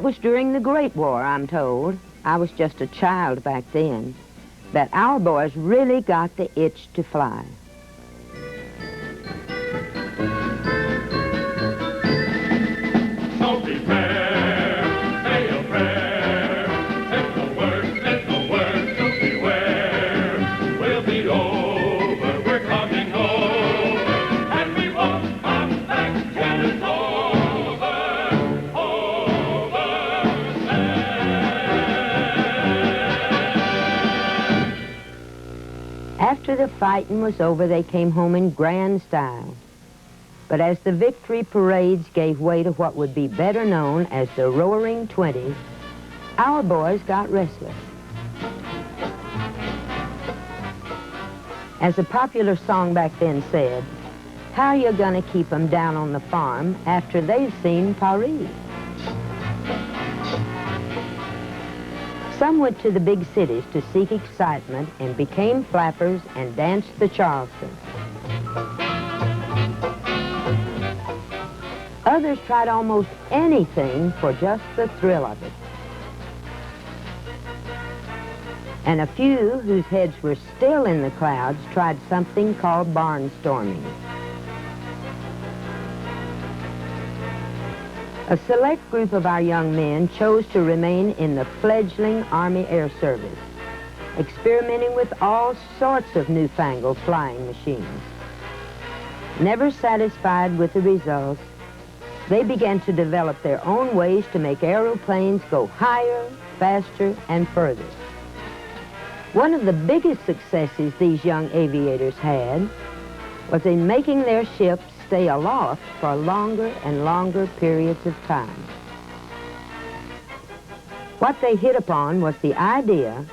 was during the Great War, I'm told. I was just a child back then. That our boys really got the itch to fly. So beware, say a prayer. Let the word to beware. We'll be over, we're coming over, and we won't come back till it's After the fighting was over, they came home in grand style. But as the victory parades gave way to what would be better known as the Roaring Twenties, our boys got restless. As a popular song back then said, how you gonna keep 'em down on the farm after they've seen Paris? Some went to the big cities to seek excitement and became flappers and danced the Charleston. Others tried almost anything for just the thrill of it. And a few whose heads were still in the clouds tried something called barnstorming. A select group of our young men chose to remain in the fledgling Army Air Service, experimenting with all sorts of newfangled flying machines. Never satisfied with the results, they began to develop their own ways to make aeroplanes go higher, faster, and further. One of the biggest successes these young aviators had was in making their ships stay aloft for longer and longer periods of time. What they hit upon was the idea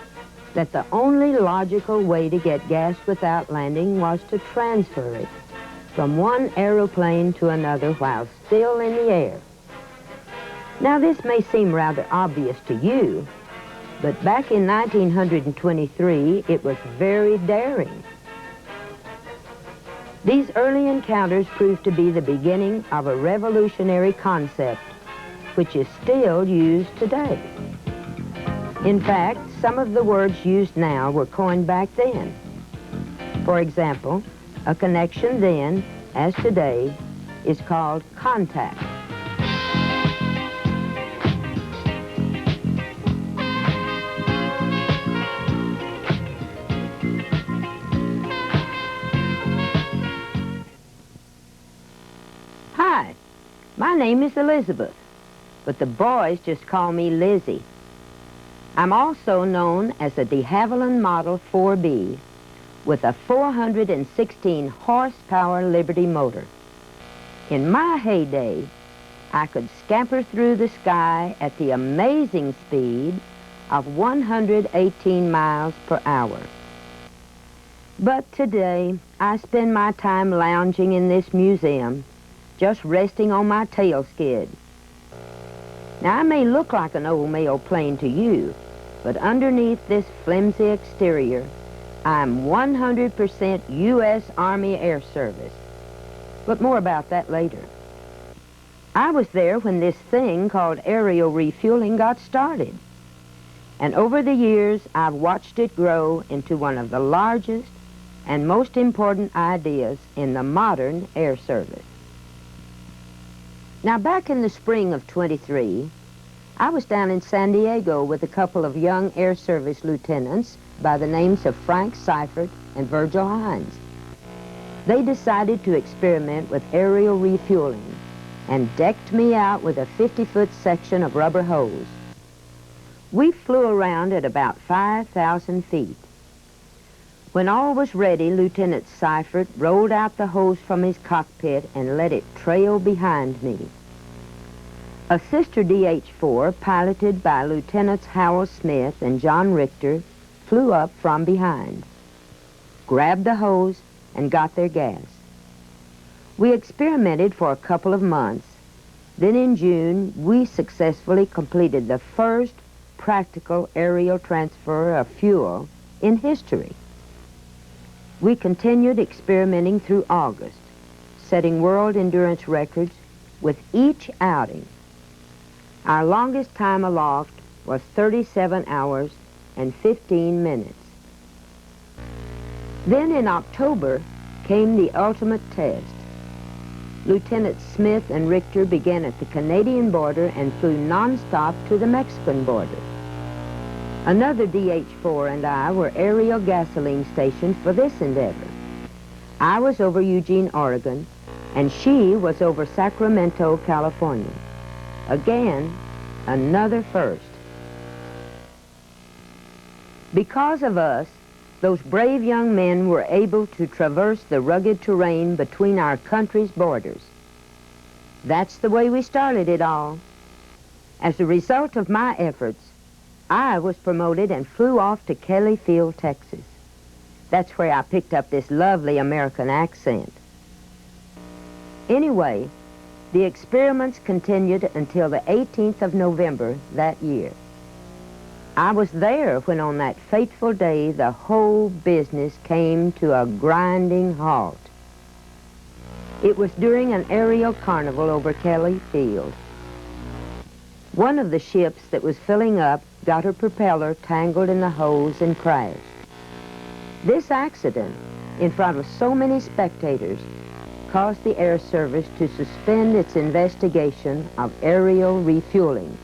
that the only logical way to get gas without landing was to transfer it from one aeroplane to another while still in the air. Now, this may seem rather obvious to you, but back in 1923, it was very daring. These early encounters proved to be the beginning of a revolutionary concept, which is still used today. In fact, some of the words used now were coined back then. For example, a connection then, as today, is called contact. Hi, my name is Elizabeth, but the boys just call me Lizzie. I'm also known as a de Havilland Model 4B with a 416 horsepower Liberty motor. In my heyday, I could scamper through the sky at the amazing speed of 118 miles per hour. But today, I spend my time lounging in this museum, just resting on my tail skid. Now, I may look like an old mail plane to you, but underneath this flimsy exterior, I'm 100% U.S. Army Air Service. But more about that later. I was there when this thing called aerial refueling got started. And over the years, I've watched it grow into one of the largest and most important ideas in the modern air service. Now, back in the spring of '23, I was down in San Diego with a couple of young Air Service lieutenants by the names of Frank Seifert and Virgil Hines. They decided to experiment with aerial refueling and decked me out with a 50-foot section of rubber hose. We flew around at about 5,000 feet. When all was ready, Lieutenant Seifert rolled out the hose from his cockpit and let it trail behind me. A sister DH-4, piloted by Lieutenants Howell Smith and John Richter, flew up from behind, grabbed the hose, and got their gas. We experimented for a couple of months. Then in June, we successfully completed the first practical aerial transfer of fuel in history. We continued experimenting through August, setting world endurance records with each outing. Our longest time aloft was 37 hours and 15 minutes. Then in October came the ultimate test. Lieutenants Smith and Richter began at the Canadian border and flew nonstop to the Mexican border. Another DH-4 and I were aerial gasoline stations for this endeavor. I was over Eugene, Oregon, and she was over Sacramento, California. Again, another first. Because of us, those brave young men were able to traverse the rugged terrain between our country's borders. That's the way we started it all. As a result of my efforts, I was promoted and flew off to Kelly Field, Texas. That's where I picked up this lovely American accent. Anyway, the experiments continued until the 18th of November that year. I was there when on that fateful day the whole business came to a grinding halt. It was during an aerial carnival over Kelly Field. One of the ships that was filling up got her propeller tangled in the hose and crashed. This accident, in front of so many spectators, caused the Air Service to suspend its investigation of aerial refueling.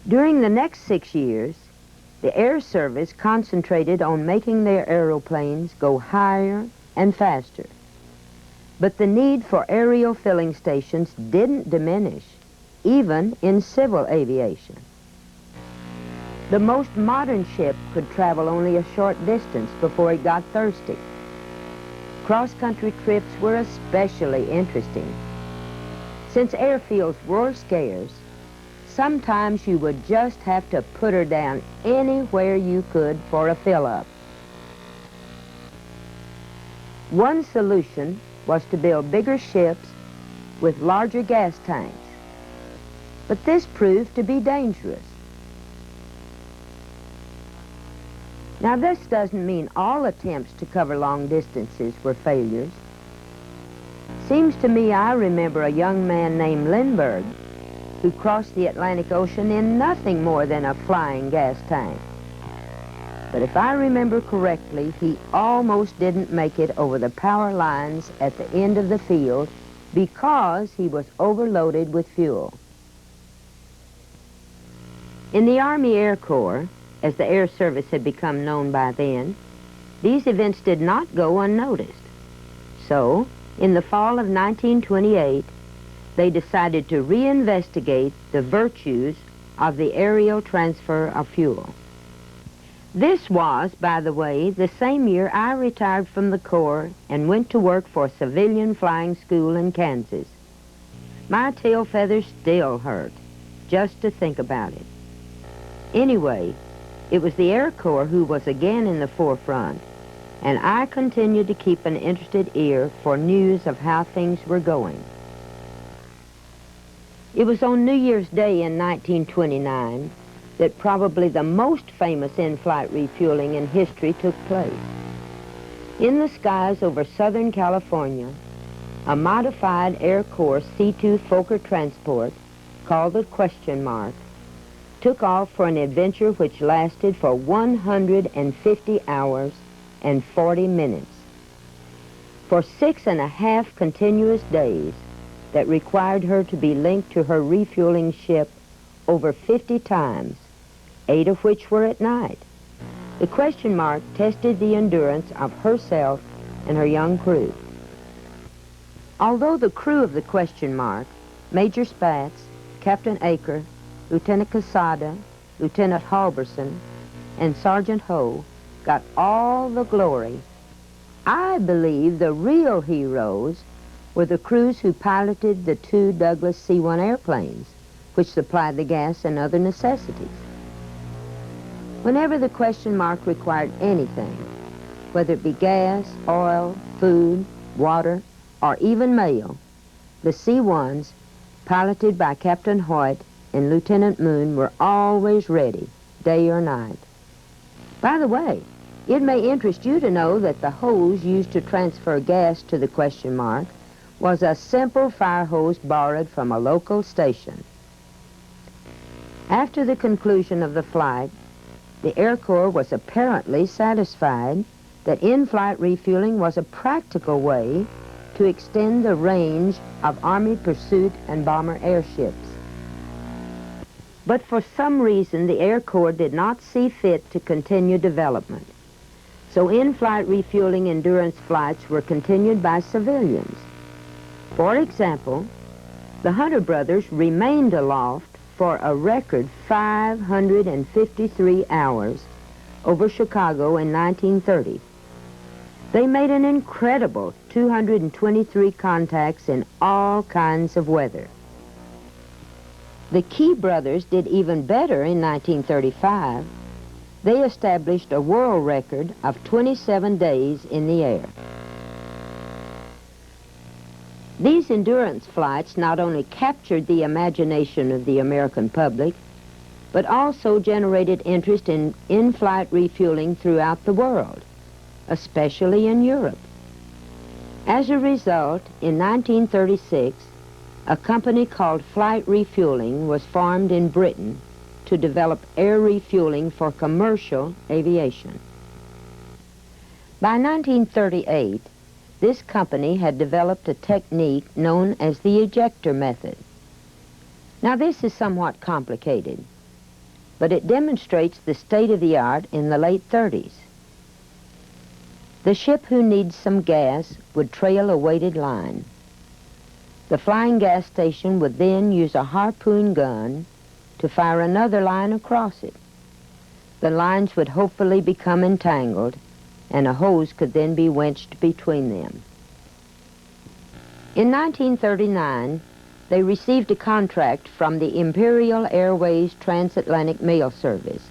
During the next 6 years, the Air Service concentrated on making their aeroplanes go higher and faster. But the need for aerial filling stations didn't diminish, even in civil aviation. The most modern ship could travel only a short distance before it got thirsty. Cross-country trips were especially interesting. Since airfields were scarce, sometimes you would just have to put her down anywhere you could for a fill-up. One solution was to build bigger ships with larger gas tanks. But this proved to be dangerous. Now, this doesn't mean all attempts to cover long distances were failures. Seems to me I remember a young man named Lindbergh who crossed the Atlantic Ocean in nothing more than a flying gas tank. But if I remember correctly, he almost didn't make it over the power lines at the end of the field because he was overloaded with fuel. In the Army Air Corps, as the Air Service had become known by then, these events did not go unnoticed. So, in the fall of 1928, they decided to reinvestigate the virtues of the aerial transfer of fuel. This was, by the way, the same year I retired from the Corps and went to work for a civilian flying school in Kansas. My tail feathers still hurt, just to think about it. Anyway, it was the Air Corps who was again in the forefront, and I continued to keep an interested ear for news of how things were going. It was on New Year's Day in 1929 that probably the most famous in-flight refueling in history took place. In the skies over Southern California, a modified Air Corps C-2 Fokker transport called the Question Mark took off for an adventure which lasted for 150 hours and 40 minutes. For 6.5 continuous days that required her to be linked to her refueling ship over 50 times, 8 of which were at night, the Question Mark tested the endurance of herself and her young crew. Although the crew of the Question Mark, Major Spatz, Captain Aker, Lieutenant Casada, Lieutenant Halverson, and Sergeant Ho got all the glory, I believe the real heroes were the crews who piloted the 2 Douglas C-1 airplanes, which supplied the gas and other necessities. Whenever the Question Mark required anything, whether it be gas, oil, food, water, or even mail, the C-1s, piloted by Captain Hoyt and Lieutenant Moon, were always ready, day or night. By the way, it may interest you to know that the hose used to transfer gas to the Question Mark was a simple fire hose borrowed from a local station. After the conclusion of the flight, the Air Corps was apparently satisfied that in-flight refueling was a practical way to extend the range of Army pursuit and bomber airships. But for some reason, the Air Corps did not see fit to continue development. So in-flight refueling endurance flights were continued by civilians. For example, the Hunter brothers remained aloft for a record 553 hours over Chicago in 1930. They made an incredible 223 contacts in all kinds of weather. The Key brothers did even better in 1935. They established a world record of 27 days in the air. These endurance flights not only captured the imagination of the American public, but also generated interest in in-flight refueling throughout the world, especially in Europe. As a result, in 1936, a company called Flight Refueling was formed in Britain to develop air refueling for commercial aviation. By 1938, this company had developed a technique known as the ejector method. Now, this is somewhat complicated, but it demonstrates the state-of-the-art in the late 30s. The ship who needs some gas would trail a weighted line. The flying gas station would then use a harpoon gun to fire another line across it. The lines would hopefully become entangled, and a hose could then be winched between them. In 1939, they received a contract from the Imperial Airways Transatlantic Mail Service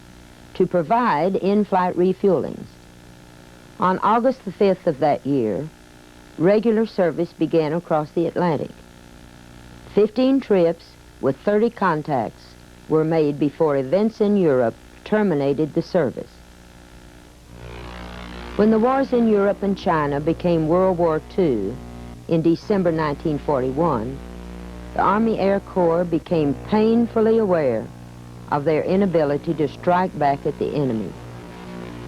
to provide in-flight refuelings. On August the 5th of that year, regular service began across the Atlantic. 15 trips with 30 contacts were made before events in Europe terminated the service. When the wars in Europe and China became World War II in December 1941, the Army Air Corps became painfully aware of their inability to strike back at the enemy.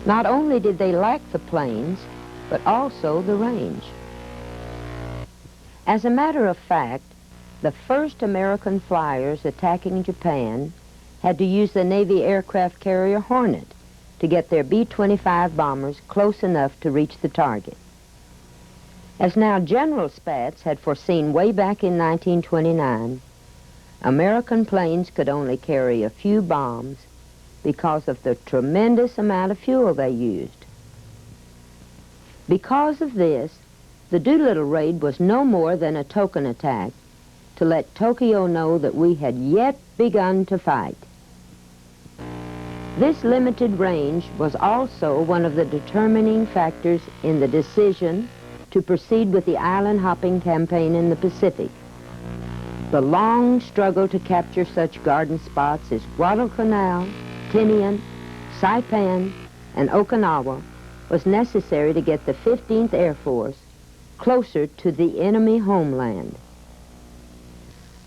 Not only did they lack the planes, but also the range. As a matter of fact, the first American flyers attacking Japan had to use the Navy aircraft carrier Hornet to get their B-25 bombers close enough to reach the target. As now General Spaatz had foreseen way back in 1929, American planes could only carry a few bombs because of the tremendous amount of fuel they used. Because of this, the Doolittle raid was no more than a token attack to let Tokyo know that we had yet begun to fight. This limited range was also one of the determining factors in the decision to proceed with the island hopping campaign in the Pacific. The long struggle to capture such garden spots as Guadalcanal, Tinian, Saipan, and Okinawa was necessary to get the 15th Air Force closer to the enemy homeland.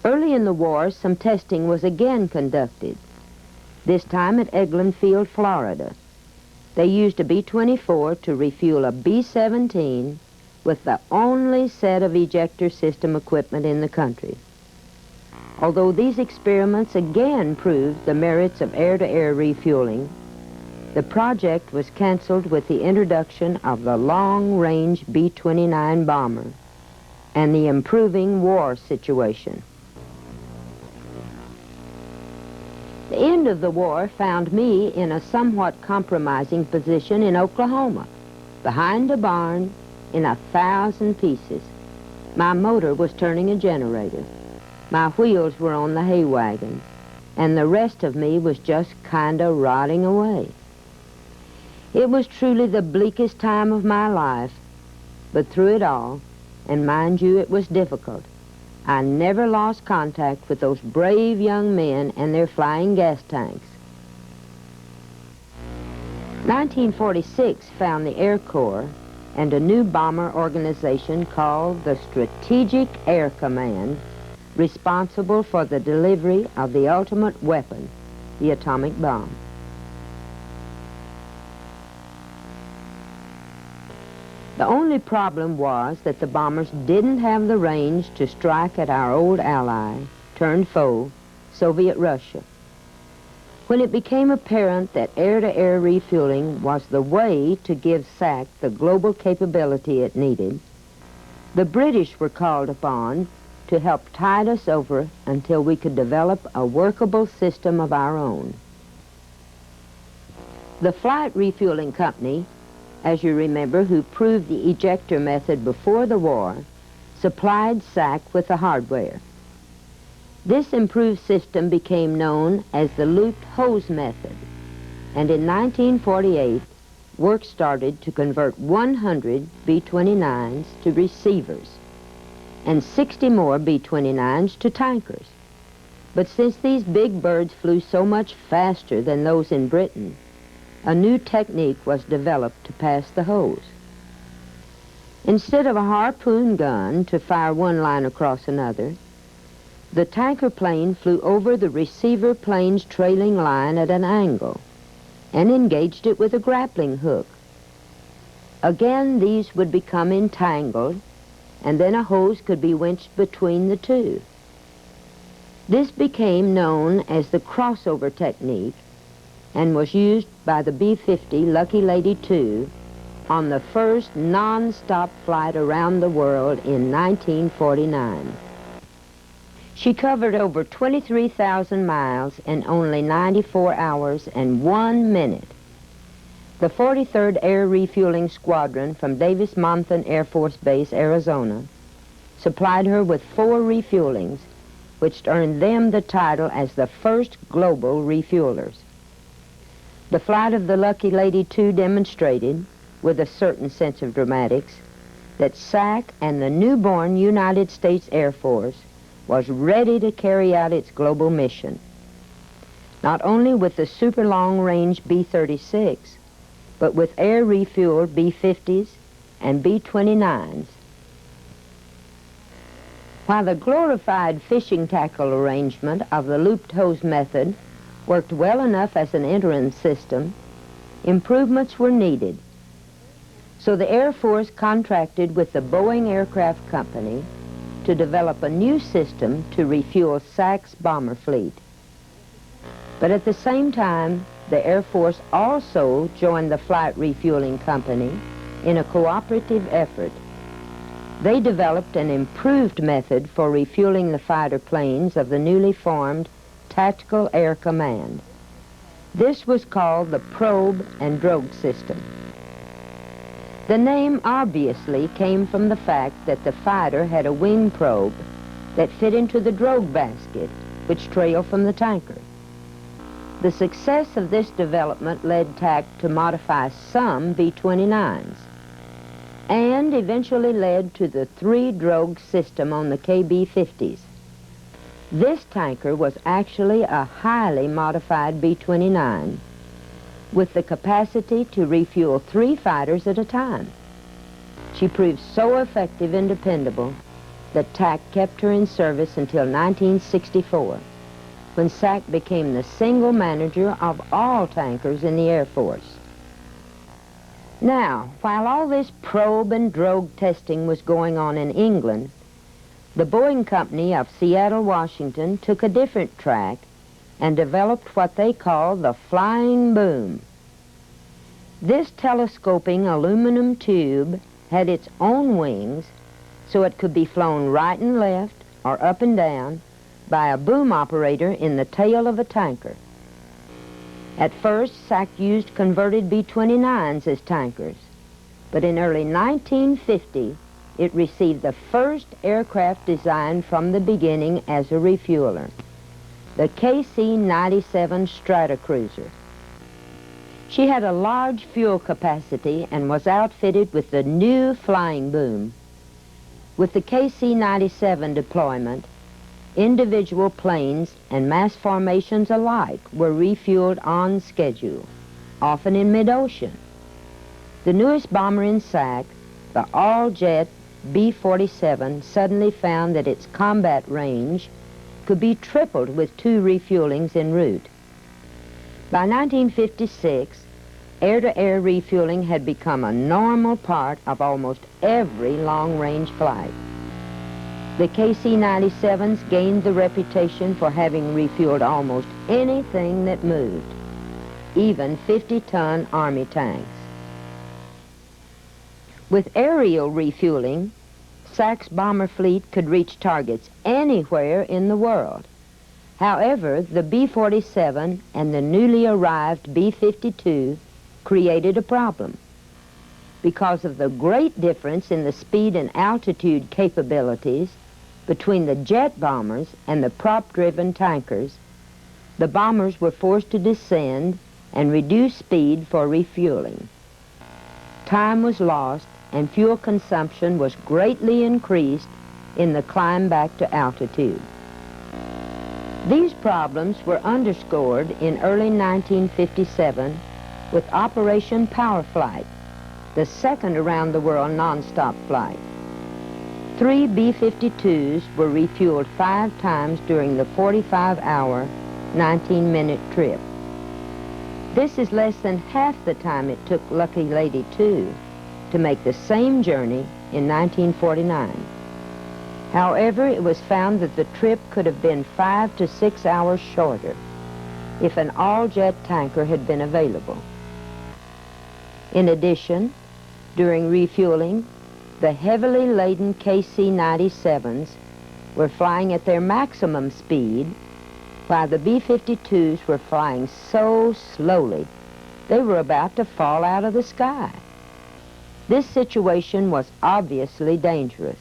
Early in the war, some testing was again conducted, this time at Eglin Field, Florida. They used a B-24 to refuel a B-17 with the only set of ejector system equipment in the country. Although these experiments again proved the merits of air-to-air refueling, the project was canceled with the introduction of the long-range B-29 bomber and the improving war situation. The end of the war found me in a somewhat compromising position in Oklahoma, behind a barn in 1,000 pieces. My motor was turning a generator. My wheels were on the hay wagon, and the rest of me was just kinda rotting away. It was truly the bleakest time of my life, but through it all, and mind you, it was difficult, I never lost contact with those brave young men and their flying gas tanks. 1946 found the Air Corps and a new bomber organization called the Strategic Air Command responsible for the delivery of the ultimate weapon, the atomic bomb. The only problem was that the bombers didn't have the range to strike at our old ally, turned foe, Soviet Russia. When it became apparent that air-to-air refueling was the way to give SAC the global capability it needed, the British were called upon to help tide us over until we could develop a workable system of our own. The Flight Refueling Company, as you remember, who proved the ejector method before the war, supplied SAC with the hardware. This improved system became known as the looped hose method, and in 1948, work started to convert 100 B-29s to receivers and 60 more B-29s to tankers. But since these big birds flew so much faster than those in Britain, a new technique was developed to pass the hose. Instead of a harpoon gun to fire one line across another, the tanker plane flew over the receiver plane's trailing line at an angle and engaged it with a grappling hook. Again, these would become entangled, and then a hose could be winched between the two. This became known as the crossover technique and was used by the B-50 Lucky Lady II on the first non-stop flight around the world in 1949. She covered over 23,000 miles in only 94 hours and 1 minute. The 43rd Air Refueling Squadron from Davis-Monthan Air Force Base, Arizona, supplied her with 4 refuelings, which earned them the title as the first global refuelers. The flight of the Lucky Lady II demonstrated, with a certain sense of dramatics, that SAC and the newborn United States Air Force was ready to carry out its global mission, not only with the super long-range B-36, but with air-refueled B-50s and B-29s. While the glorified fishing tackle arrangement of the looped hose method worked well enough as an interim system, improvements were needed. So the Air Force contracted with the Boeing Aircraft Company to develop a new system to refuel SAC's bomber fleet. But at the same time, the Air Force also joined the Flight Refueling Company in a cooperative effort. They developed an improved method for refueling the fighter planes of the newly formed Tactical Air Command. This was called the probe and drogue system. The name obviously came from the fact that the fighter had a wing probe that fit into the drogue basket, which trailed from the tanker. The success of this development led TAC to modify some B-29s, and eventually led to the 3-drogue system on the KB-50s. This tanker was actually a highly modified B-29 with the capacity to refuel 3 fighters at a time. She proved so effective and dependable that TAC kept her in service until 1964, when SAC became the single manager of all tankers in the Air Force. Now, while all this probe and drogue testing was going on in England, the Boeing Company of Seattle, Washington took a different track and developed what they called the flying boom. This telescoping aluminum tube had its own wings, so it could be flown right and left or up and down by a boom operator in the tail of a tanker. At first, SAC used converted B-29s as tankers, but in early 1950, it received the first aircraft designed from the beginning as a refueler, the KC-97 Stratocruiser. She had a large fuel capacity and was outfitted with the new flying boom. With the KC-97 deployment, individual planes and mass formations alike were refueled on schedule, often in mid-ocean. The newest bomber in SAC, the all-jet B-47, suddenly found that its combat range could be tripled with 2 refuelings en route. By 1956, air-to-air refueling had become a normal part of almost every long-range flight. The KC-97s gained the reputation for having refueled almost anything that moved, even 50-ton Army tanks. With aerial refueling, SAC's bomber fleet could reach targets anywhere in the world. However, the B-47 and the newly arrived B-52 created a problem. Because of the great difference in the speed and altitude capabilities between the jet bombers and the prop-driven tankers, the bombers were forced to descend and reduce speed for refueling. Time was lost and fuel consumption was greatly increased in the climb back to altitude. These problems were underscored in early 1957 with Operation Power Flight, the second around-the-world non-stop flight. 3 B-52s were refueled 5 times during the 45-hour, 19-minute trip. This is less than half the time it took Lucky Lady 2 to make the same journey in 1949. However, it was found that the trip could have been 5 to 6 hours shorter if an all-jet tanker had been available. In addition, during refueling, the heavily laden KC-97s were flying at their maximum speed, while the B-52s were flying so slowly they were about to fall out of the sky. This situation was obviously dangerous,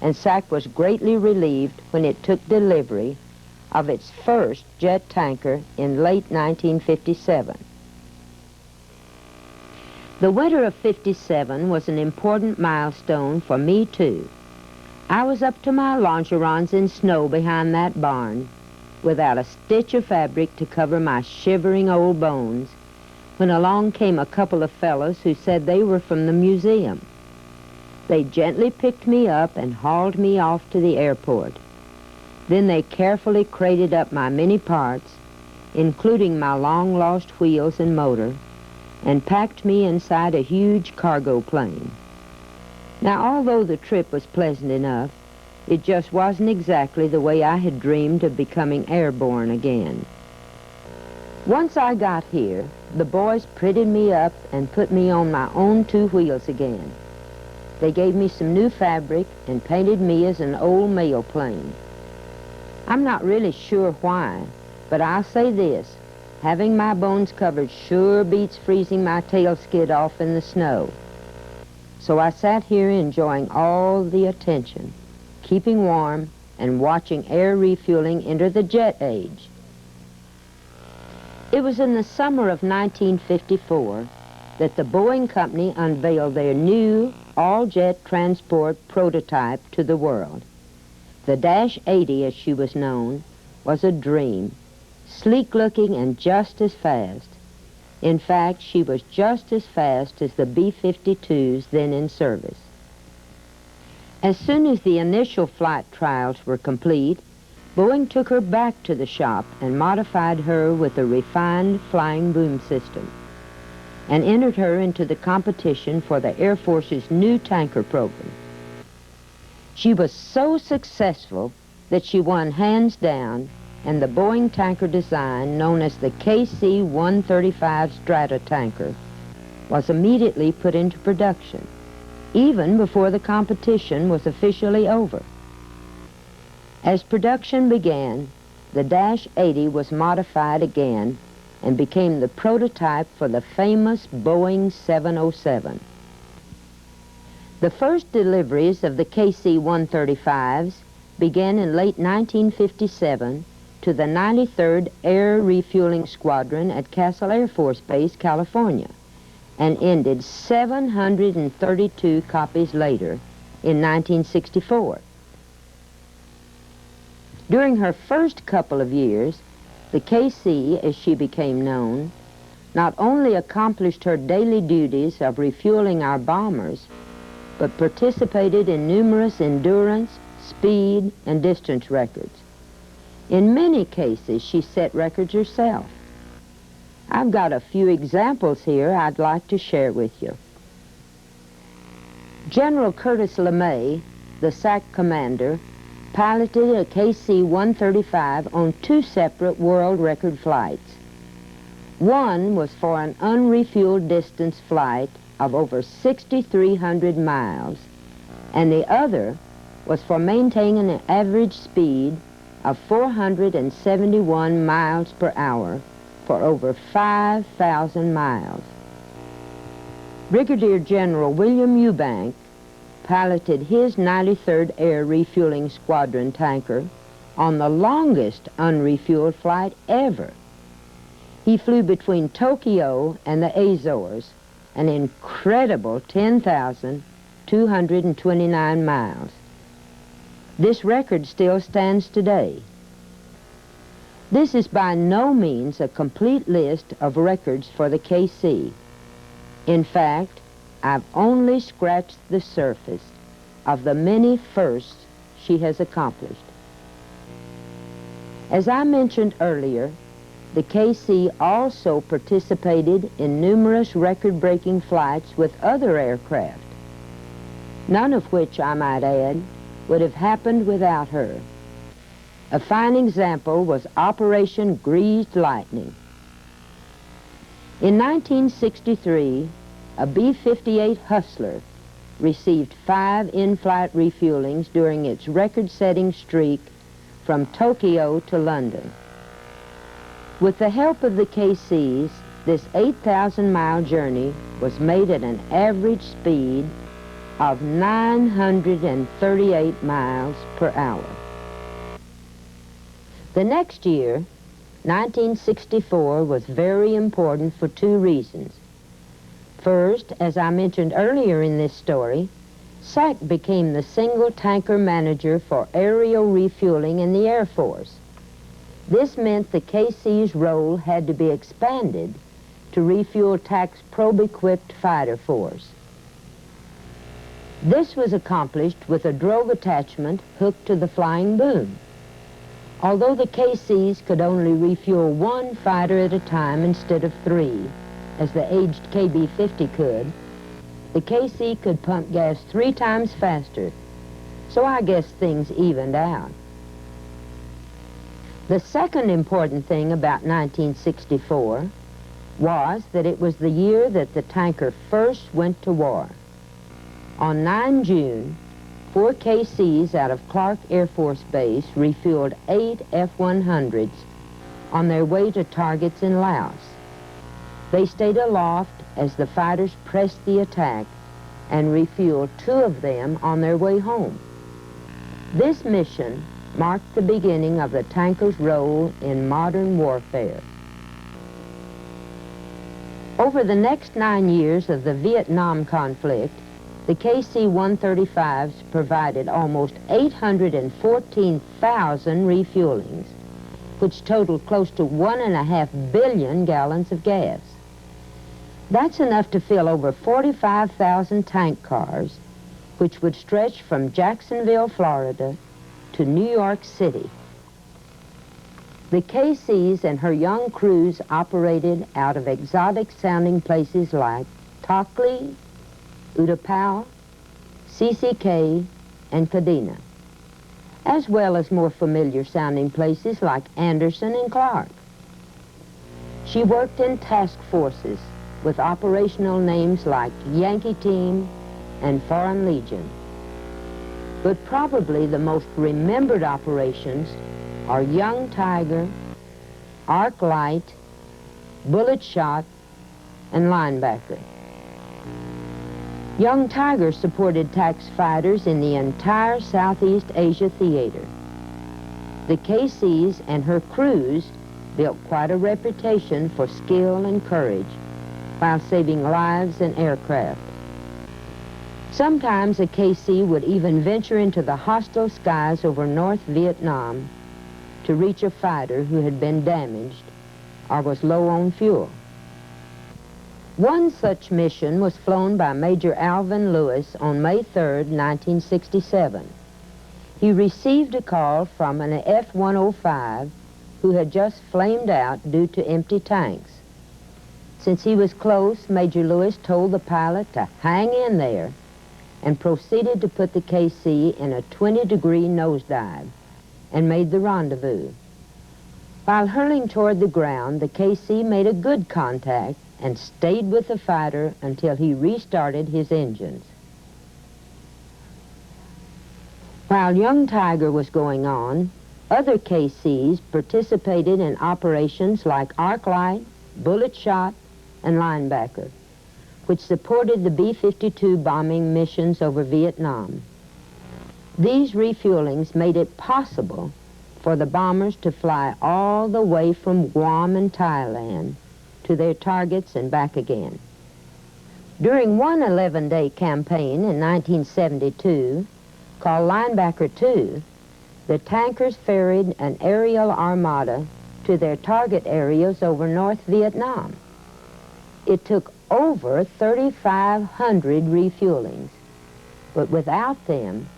and SAC was greatly relieved when it took delivery of its first jet tanker in late 1957. The winter of '57 was an important milestone for me, too. I was up to my longerons in snow behind that barn, without a stitch of fabric to cover my shivering old bones, when along came a couple of fellows who said they were from the museum. They gently picked me up and hauled me off to the airport. Then they carefully crated up my many parts, including my long-lost wheels and motor, and packed me inside a huge cargo plane. Now, although the trip was pleasant enough, it just wasn't exactly the way I had dreamed of becoming airborne again. Once I got here, the boys prettied me up and put me on my own 2 wheels again. They gave me some new fabric and painted me as an old mail plane. I'm not really sure why, but I'll say this: having my bones covered sure beats freezing my tail skid off in the snow. So I sat here enjoying all the attention, keeping warm, and watching air refueling enter the jet age. It was in the summer of 1954 that the Boeing Company unveiled their new all-jet transport prototype to the world. The Dash 80, as she was known, was a dream, sleek-looking and just as fast. In fact, she was just as fast as the B-52s then in service. As soon as the initial flight trials were complete, Boeing took her back to the shop and modified her with a refined flying boom system, and entered her into the competition for the Air Force's new tanker program. She was so successful that she won hands down, and the Boeing tanker design, known as the KC-135 Strata tanker, was immediately put into production, even before the competition was officially over. As production began, the Dash 80 was modified again and became the prototype for the famous Boeing 707. The first deliveries of the KC-135s began in late 1957 to the 93rd Air Refueling Squadron at Castle Air Force Base, California, and ended 732 copies later in 1964. During her first couple of years, the KC, as she became known, not only accomplished her daily duties of refueling our bombers, but participated in numerous endurance, speed, and distance records. In many cases, she set records herself. I've got a few examples here I'd like to share with you. General Curtis LeMay, the SAC commander, piloted a KC-135 on 2 separate world record flights. One was for an unrefueled distance flight of over 6,300 miles, and the other was for maintaining an average speed of 471 miles per hour for over 5,000 miles. Brigadier General William Eubank piloted his 93rd Air Refueling Squadron tanker on the longest unrefueled flight ever. He flew between Tokyo and the Azores, an incredible 10,229 miles. This record still stands today. This is by no means a complete list of records for the KC. In fact, I've only scratched the surface of the many firsts she has accomplished. As I mentioned earlier, the KC also participated in numerous record-breaking flights with other aircraft, none of which, I might add, would have happened without her. A fine example was Operation Greased Lightning. In 1963, a B-58 Hustler received 5 in-flight refuelings during its record-setting streak from Tokyo to London. With the help of the KCs, this 8,000-mile journey was made at an average speed of 938 miles per hour. The next year, 1964, was very important for 2 reasons. First, as I mentioned earlier in this story, SAC became the single tanker manager for aerial refueling in the Air Force. This meant the KC's role had to be expanded to refuel TAC's probe-equipped fighter force. This was accomplished with a drogue attachment hooked to the flying boom. Although the KCs could only refuel 1 fighter at a time instead of 3, as the aged KB-50 could, the KC could pump gas 3 times faster, so I guess things evened out. The second important thing about 1964 was that it was the year that the tanker first went to war. On 9 June, 4 KCs out of Clark Air Force Base refueled 8 F-100s on their way to targets in Laos. They stayed aloft as the fighters pressed the attack and refueled 2 of them on their way home. This mission marked the beginning of the tanker's role in modern warfare. Over the next 9 years of the Vietnam conflict, the KC-135s provided almost 814,000 refuelings, which totaled close to 1.5 billion gallons of gas. That's enough to fill over 45,000 tank cars, which would stretch from Jacksonville, Florida, to New York City. The KCs and her young crews operated out of exotic-sounding places like Tockley, Utapao, CCK, and Kadena, as well as more familiar-sounding places like Anderson and Clark. She worked in task forces with operational names like Yankee Team and Foreign Legion. But probably the most remembered operations are Young Tiger, Arc Light, Bullet Shot, and Linebacker. Young Tiger supported TAC's fighters in the entire Southeast Asia theater. The KCs and her crews built quite a reputation for skill and courage while saving lives and aircraft. Sometimes a KC would even venture into the hostile skies over North Vietnam to reach a fighter who had been damaged or was low on fuel. One such mission was flown by Major Alvin Lewis on May 3rd, 1967. He received a call from an F-105 who had just flamed out due to empty tanks. Since he was close, Major Lewis told the pilot to hang in there and proceeded to put the KC in a 20-degree nosedive and made the rendezvous. While hurling toward the ground, the KC made a good contact and stayed with the fighter until he restarted his engines. While Young Tiger was going on, other KCs participated in operations like Arc Light, Bullet Shot, and Linebacker, which supported the B-52 bombing missions over Vietnam. These refuelings made it possible for the bombers to fly all the way from Guam and Thailand to their targets and back again. During one 11-day campaign in 1972, called Linebacker 2, the tankers ferried an aerial armada to their target areas over North Vietnam. It took over 3,500 refuelings, but without them,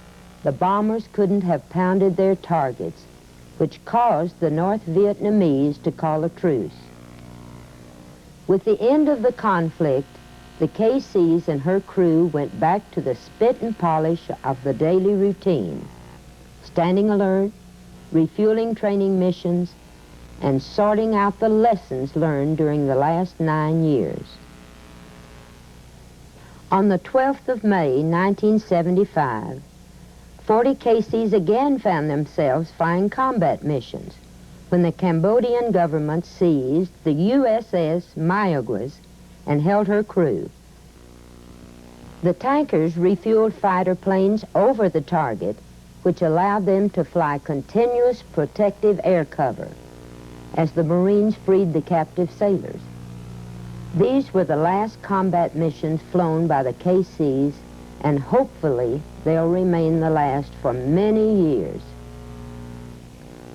the bombers couldn't have pounded their targets, which caused the North Vietnamese to call a truce. With the end of the conflict, the KCs and her crew went back to the spit and polish of the daily routine, standing alert, refueling training missions, and sorting out the lessons learned during the last 9 years. On the 12th of May, 1975, 40 KCs again found themselves flying combat missions when the Cambodian government seized the USS Mayaguez and held her crew. The tankers refueled fighter planes over the target, which allowed them to fly continuous protective air cover as the Marines freed the captive sailors. These were the last combat missions flown by the KCs, and hopefully they'll remain the last for many years.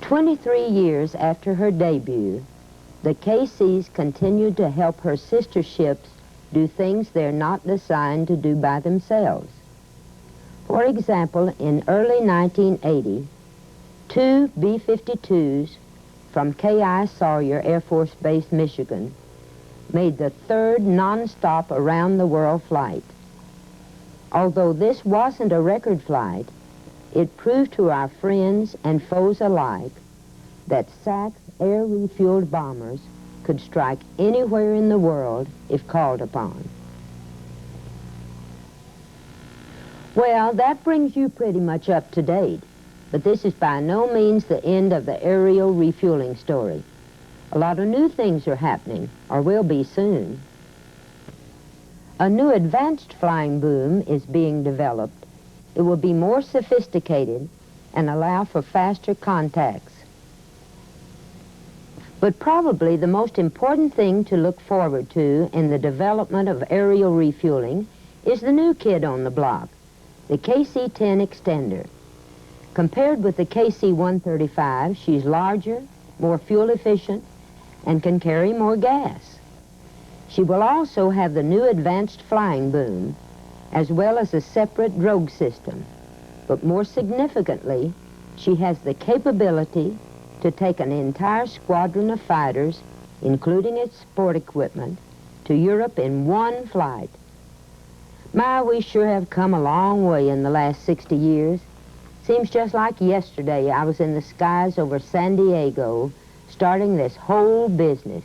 23 years after her debut, the KCs continued to help her sister ships do things they're not designed to do by themselves. For example, in early 1980, 2 B-52s from K.I. Sawyer Air Force Base, Michigan, made the third non-stop around-the-world flight. Although this wasn't a record flight, it proved to our friends and foes alike that SAC's air-refueled bombers could strike anywhere in the world if called upon. Well, that brings you pretty much up to date, but this is by no means the end of the aerial refueling story. A lot of new things are happening, or will be soon. A new advanced flying boom is being developed. It will be more sophisticated and allow for faster contacts. But probably the most important thing to look forward to in the development of aerial refueling is the new kid on the block, the KC-10 extender. Compared with the KC-135, she's larger, more fuel efficient, and can carry more gas. She will also have the new advanced flying boom, as well as a separate drogue system. But more significantly, she has the capability to take an entire squadron of fighters, including its support equipment, to Europe in one flight. My, we sure have come a long way in the last 60 years. Seems just like yesterday I was in the skies over San Diego starting this whole business.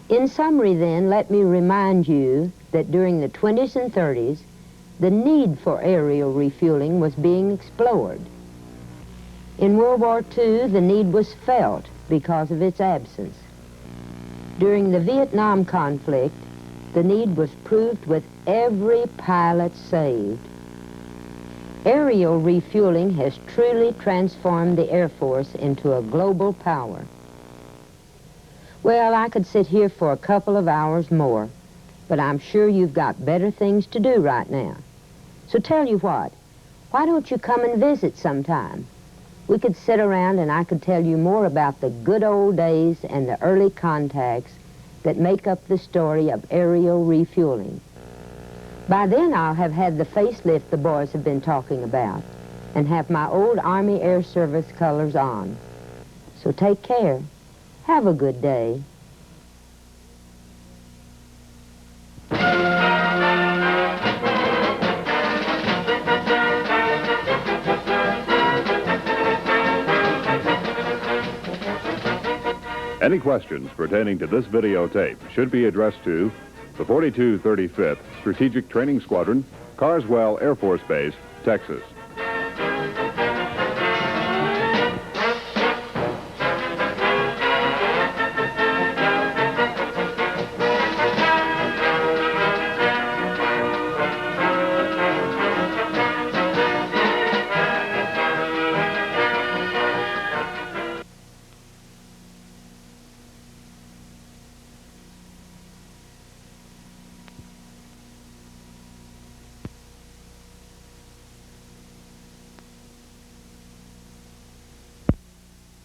In summary then, let me remind you that during the 20s and 30s, the need for aerial refueling was being explored. In World War II, the need was felt because of its absence. During the Vietnam conflict, the need was proved with every pilot saved. Aerial refueling has truly transformed the Air Force into a global power. Well, I could sit here for a couple of hours more, but I'm sure you've got better things to do right now. So tell you what, why don't you come and visit sometime? We could sit around and I could tell you more about the good old days and the early contacts that make up the story of aerial refueling. By then I'll have had the facelift the boys have been talking about and have my old Army Air Service colors on. So take care. Have a good day. Any questions pertaining to this videotape should be addressed to the 4235th Strategic Training Squadron, Carswell Air Force Base, Texas.